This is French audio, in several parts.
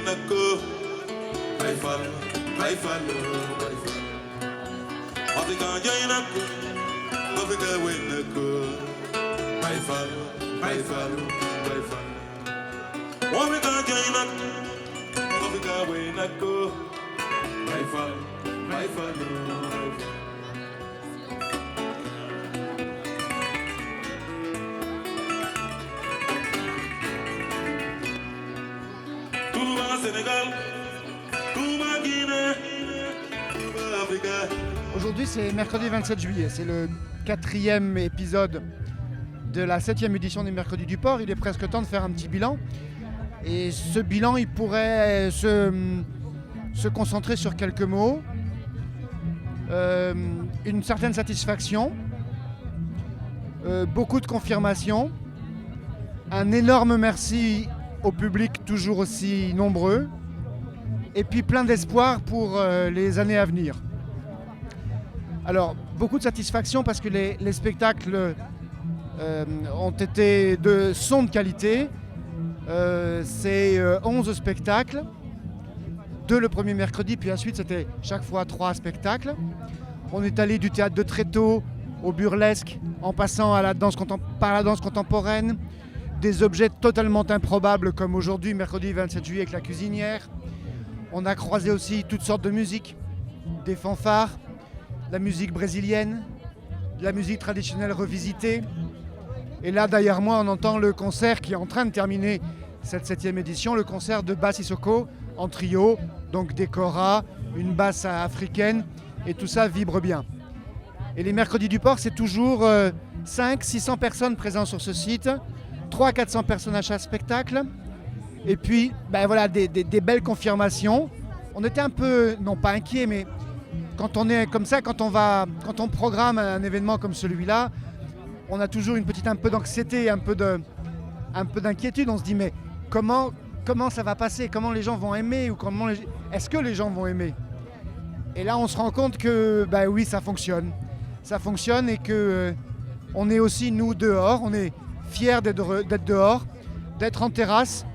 nako, my follow, my follow, my follow. Africa join nako, Africa win nako, my follow, my follow, my follow. Africa join nako, Africa win nako, my follow, my follow, my follow. Sénégal, Touba Guinée, Touba Afrique. Aujourd'hui c'est mercredi 27 juillet, c'est le 4e épisode de la 7e édition des Mercredis du Port. Il est presque temps de faire un petit bilan. Et ce bilan, il pourrait se concentrer sur quelques mots. Une certaine satisfaction, beaucoup de confirmations, un énorme merci au public toujours aussi nombreux, et puis plein d'espoir pour les années à venir. Alors, beaucoup de satisfaction parce que les spectacles sont de qualité. C'est 11 spectacles, 2 le premier mercredi, puis ensuite c'était chaque fois 3 spectacles. On est allé du théâtre de Tréteau au burlesque, en passant par la danse contemporaine, des objets totalement improbables comme aujourd'hui, mercredi 27 juillet avec la cuisinière. On a croisé aussi toutes sortes de musiques, des fanfares, la musique brésilienne, de la musique traditionnelle revisitée. Et là, derrière moi, on entend le concert qui est en train de terminer cette 7e édition, le concert de Basse Sissoko en trio, donc des koras, une basse africaine, et tout ça vibre bien. Et les Mercredis du Port, c'est toujours 500-600 personnes présentes sur ce site, 300-400 personnes à chaque spectacle, et puis voilà, des belles confirmations. On était un peu, non pas inquiet, mais quand on est comme ça, quand on programme un événement comme celui-là, on a toujours un peu d'anxiété, un peu d'inquiétude. On se dit mais comment ça va passer, comment les gens vont aimer, ou est-ce que les gens vont aimer? Et là on se rend compte que oui, ça fonctionne, et que on est aussi nous dehors, on est fiers d'être dehors, d'être en terrasse,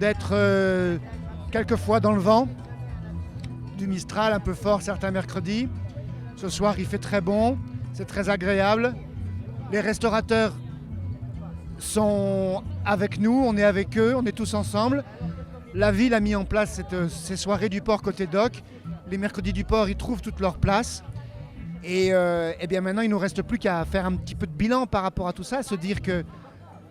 d'être quelquefois dans le vent, du Mistral un peu fort certains mercredis. Ce soir il fait très bon, c'est très agréable. Les restaurateurs sont avec nous, on est avec eux, on est tous ensemble. La ville a mis en place ces soirées du port côté dock. Les mercredis du port, ils trouvent toute leur place. Et bien maintenant, il ne nous reste plus qu'à faire un petit peu de bilan par rapport à tout ça, se dire que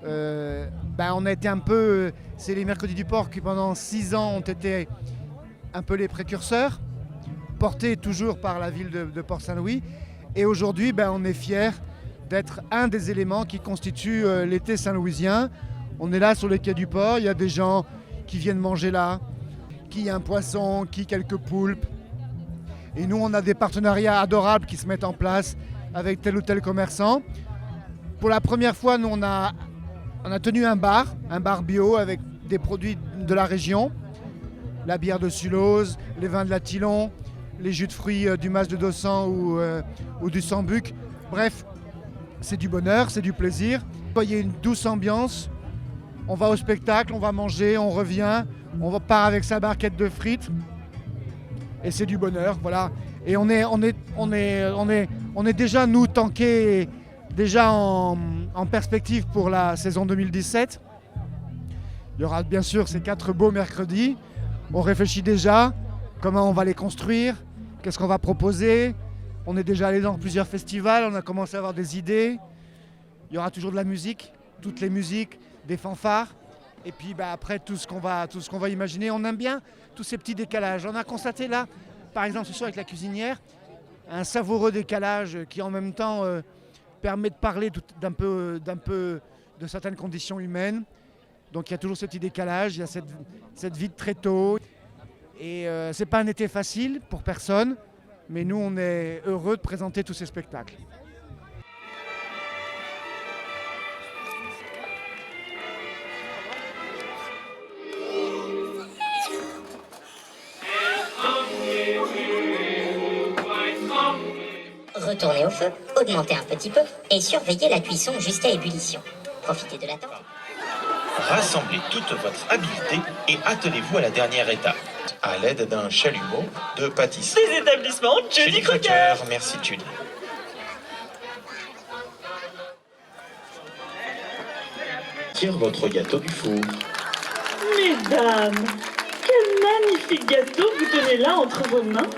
on a été un peu... c'est les mercredis du port qui pendant 6 ans ont été un peu les précurseurs, portés toujours par la ville de Port-Saint-Louis. Et aujourd'hui, on est fiers d'être un des éléments qui constituent l'été saint-louisien. On est là sur les quais du port, il y a des gens qui viennent manger là, qui un poisson, qui quelques poulpes. Et nous, on a des partenariats adorables qui se mettent en place avec tel ou tel commerçant. Pour la première fois, nous, on a tenu un bar bio avec des produits de la région. La bière de Sulose, les vins de la Tillon, les jus de fruits du Mas de Dossan ou du Sambuc. Bref, c'est du bonheur, c'est du plaisir. Il y a une douce ambiance. On va au spectacle, on va manger, on revient. On part avec sa barquette de frites. Et c'est du bonheur, voilà. Et on est déjà, nous, tankés, déjà en perspective pour la saison 2017. Il y aura bien sûr ces 4 beaux mercredis. On réfléchit déjà comment on va les construire, qu'est-ce qu'on va proposer. On est déjà allé dans plusieurs festivals, on a commencé à avoir des idées. Il y aura toujours de la musique, toutes les musiques, des fanfares. Et puis après tout ce qu'on va imaginer. On aime bien tous ces petits décalages. On a constaté là, par exemple ce soir avec la cuisinière, un savoureux décalage qui en même temps permet de parler d'un peu de certaines conditions humaines. Donc il y a toujours ce petit décalage, il y a cette vie de très tôt. Et c'est pas un été facile pour personne, mais nous on est heureux de présenter tous ces spectacles. Retournez au feu, augmentez un petit peu et surveillez la cuisson jusqu'à ébullition. Profitez de l'attente. Rassemblez toute votre habileté et attelez-vous à la dernière étape, à l'aide d'un chalumeau de pâtisserie. Des établissements Judy Crocker. Crocker, merci Judy. Tire votre gâteau du four. Mesdames, quel magnifique gâteau vous tenez là entre vos mains.